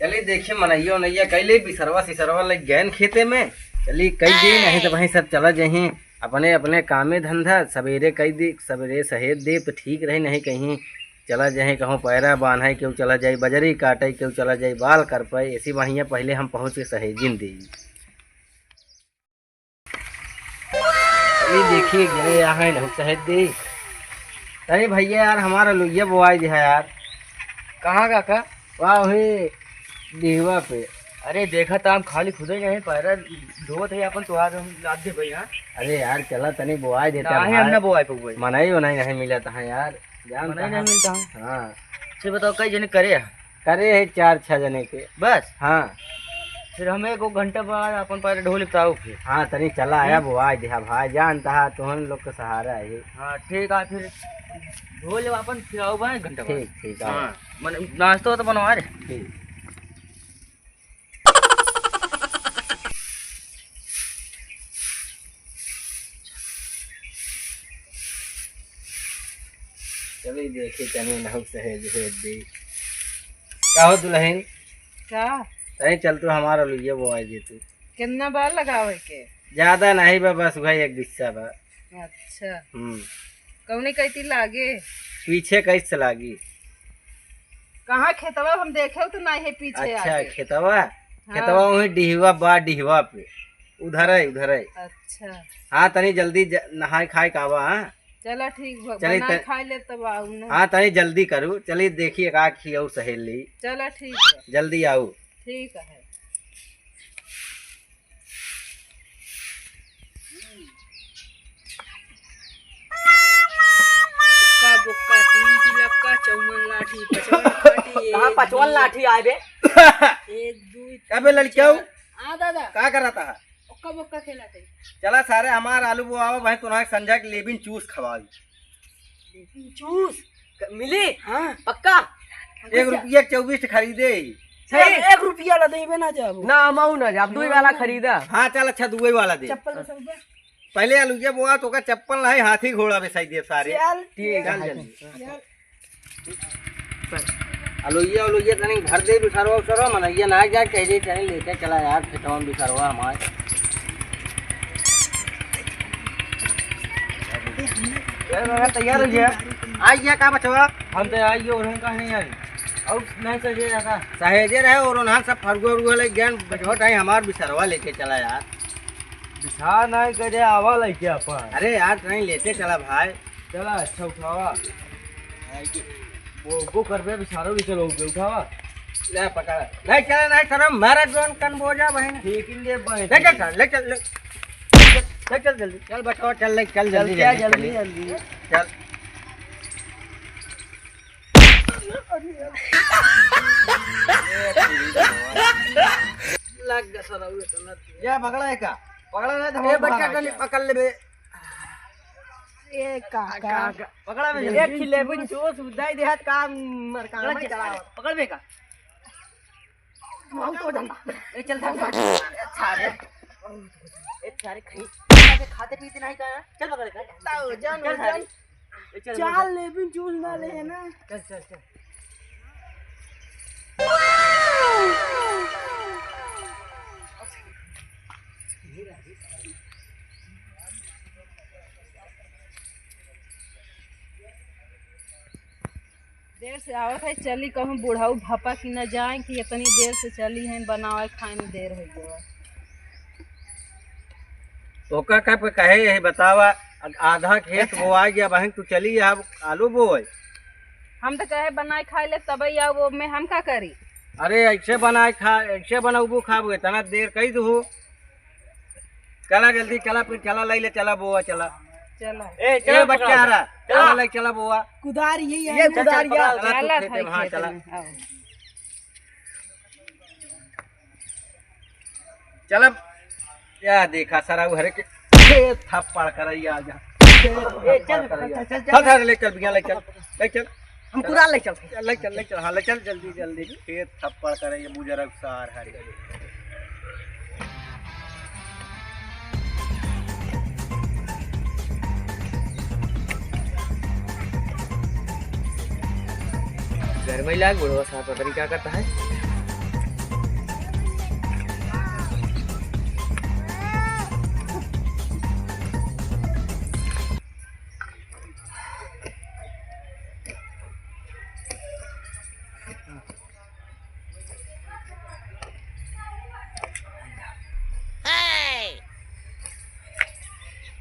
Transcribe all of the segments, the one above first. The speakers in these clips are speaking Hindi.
चलिए देखिए मनैया उनैया कैले बिसरवा सिसरवा लग गए खेते में। चलिए कई दिन नहीं तो वहीं सब चला जाए अपने अपने कामे धंधा। सवेरे कई दी सवेरे सहेत दे तो ठीक रही, नहीं कहीं चला जाए कहूँ पैरा बांधे क्यों चला जाए, बजरी काटे क्यों चला जाए, बाल कर पाए ऐसी बढ़िया पहले हम पहुँच के सहेजिन दी। देखिए गए यहाँ नहीं सहेज दी। अरे भैया यार हमारा लोहिया बोआई है यार। कहाँ काका? वाह वही डिहवा पे। अरे देखा था हम खाली खुद ही नहीं पैरा धोत है अपन तुहार हम लाद दे भाई। हाँ अरे यार चला तनी बोआई देता है हमने बोआई पे भाई मनाई वनाई नहीं मिला था यार, मनाई नहीं मिलता है। हाँ फिर बताओ कई जने करे करे है 4-6 जने के बस। हाँ फिर हमें 1 घंटे बाद अपन पैरा ढो लिपटाओ फिर। हाँ तनी चला आया बोआई दिया भाई, जानता है तुहन लोग का सहारा है। हाँ ठीक है फिर धो ले अपन फिर आओ भाई घंटा बाद। ठीक ठीक है। हाँ नाश्ता तो बनवा रे। ठीक चलिए देखिए तनी नहु सहेज दी। क्या हो दुल्हन? क्या अरे चल तू हमारा लोहिया बोआई दे तू। कितना बार लगावे के? ज्यादा नहीं बा, बस वही एक बिस्सा बा। अच्छा हम्म कौनी कहती लागे? पीछे कैसे लागी? कहाँ खेतवा हम देखे तो नहीं है पीछे अच्छा आगे। खेतवा खेतवा वही डिहवा बा, डिहवा पे उधर है उधर है। अच्छा हाँ तनी जल्दी नहाए खाए कावा। हाँ चला ठीक चलिए बना खा ले तब आऊ ना। हाँ तनी जल्दी करूँ। चलिए देखिए का खियाऊ सहेली। चला ठीक है जल्दी आओ। ठीक है। बुक्का बुक्का 3 तिलक्का 54 लाठी 55 लाठी। कहाँ 55 लाठी आए बे? 1 2 अबे लड़कियों दादा क्या कर रहा था? बुक्का बुक्का खेलाते। चला सारे हमारा आलू बुआवा भाई तुम्हारे संजय के लेबिन चूस खवाई। चूस मिली? हाँ पक्का? 1 रुपया 24 खरीदे। सही 1 रुपया ला देबे ना जाबो ना अमाउ ना जाब दुई वाला खरीदा। हाँ चल अच्छा दुबई वाला दे। चप्पल सब पहले आलूया बुआ तो का चप्पल नहीं हाथी घोड़ा बेसाई दे सारे। चल ठीक चल है जल्दी आलूया आलूया तनी घर दे बिसरवा उसरवा मनैया ना जा कह दे चल लेके चला यार खेतवा में बिसरवा हमारे। तैयार हो गया आइए का बचवा? हम तो आइए और हम कहीं नहीं आई और नहीं सजे जाता सहेजे रहे और उन्हें सब फरगो उर्गो ले ज्ञान बचवट है हमार बिसरवा लेके चला यार। बिछा नहीं करे आवा लेके अपन। अरे यार नहीं लेते चला भाई। चला अच्छा उठावा वो करबे बिछारो भी चलो उठावा ले पकड़ नहीं चला नहीं शर्म मारा जोन कन बोझा बहन। ठीक ले ले चल ले चल ले चल जल्दी चल बचवा चल ले चल जल्दी जल्दी जल्दी चल। लग गया सर ये पकड़ा है का? पकड़ा नहीं तो हम बच्चा को पकड़ ले बे। ए काका पकड़ा बे एक खिले बुन जो सुधाई देहात काम मर काम में चला पकड़ बे का हम तो जानता। ए चल अच्छा रे ए सारे खाते पीते नहीं का चल पकड़ का ताऊ जान चल चल चाल ले भी चूस ना ले है ना। चल चल चल देर से आवत है चली कहूँ बुढ़ाऊ भापा की न जाए कि इतनी देर से चली है बनावे खाए में देर हो गया। तो का कहे है बतावा आधा खेत वो आ गया बहन तू चली अब आलू बोए। हम तो कहे बनाए खाए ले तब या वो में हम का करी? अरे ऐसे बनाए खा ऐसे बनाऊ खाबो इतना देर कही दो। चला जल्दी चला फिर चला ले ले चला बोआ चला। चला ए चलो बच्चा हरा चला ले चला बोआ। कुदार यही है ये कुदारिया चला हाँ चला चला। क्या देखा सारा हरे के थप्पड़ करैया आ जा। चल ले चल बिया ले चल हम कुदाल ले चल ले चल हाँ ले चल जल्दी जल्दी खेत थप्पड़ करैया बुजुर्ग सार हरे। घर में लाग बुढ़वा साहब पता नहीं क्या करता है।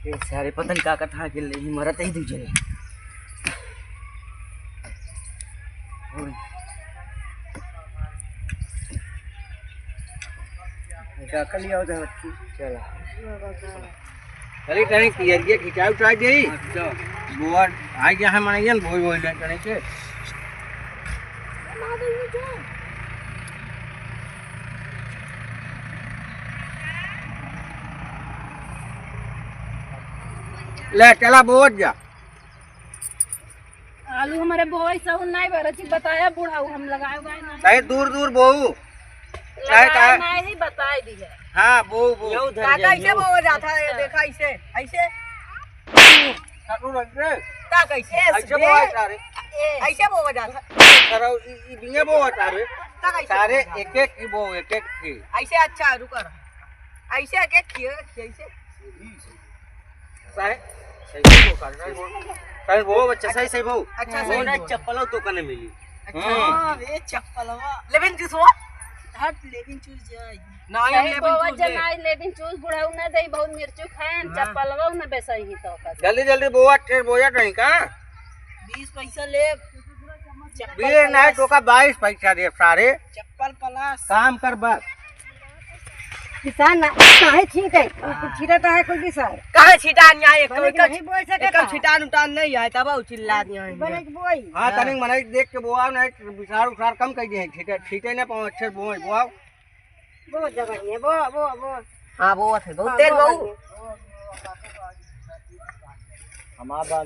ये सारे पतन का कथा के लिए मरत ही दूजे ने का कर लिया उधर चला चली टने किया खिंचाव उठाई गई बुआ आ गया है मनैयन भोई भोई ले टने के ले चला बोझ जा आलू हमारे बोई सब नहीं बरची बताया बुढ़ाऊ हम लगाए हुए ना चाहे दूर दूर बोऊ चाहे का नहीं बताई दी है। हाँ बोऊ बोऊ काका ऐसे बोल जाता है देखा ऐसे ऐसे साडू रंग रे का कैसे ऐसे बोआ सारे ऐसे बोल जाता सरो ई बिंगे बोआ सारे का कैसे सारे एक एक की बोऊ एक एक की ऐसे अच्छा रुक ऐसे के खिए ऐसे साहे सही बो कर रहा है सही बो बच्चा सही सही बो अच्छा वो सही ना बोल। चप्पल तो कने मिली अच्छा ये चप्पलवा लेकिन जूस वो हट लेकिन चूस जाए ना कहीं लेकिन बोवा चूस दे जनाई लेकिन चूस बुढ़ाऊ ना दे बहुत मिर्चू खाएन चप्पलवा ना बेसई ही तो का जल्दी जल्दी बोआ ट्रेन बोया नहीं का 20 पैसा ले बीए ना तो का 22 पैसा दे सारे चप्पल प्लस काम कर बस किसान काहे ठीक है छिड़ता है कोई किसान कहां छिटान यहाँ एक बने तो नहीं बोल सकता एक छिटान उटान नहीं है तब चिल्ला दिया बने की बोई हाँ तनिक मनाई देख के बोआ ना विचार उसार कम कर दिए ठीटे ठीटे ना पाओ अच्छे बोए बोआ बहुत जगह है वो हां वो थे बहुत तेज बहु हमारा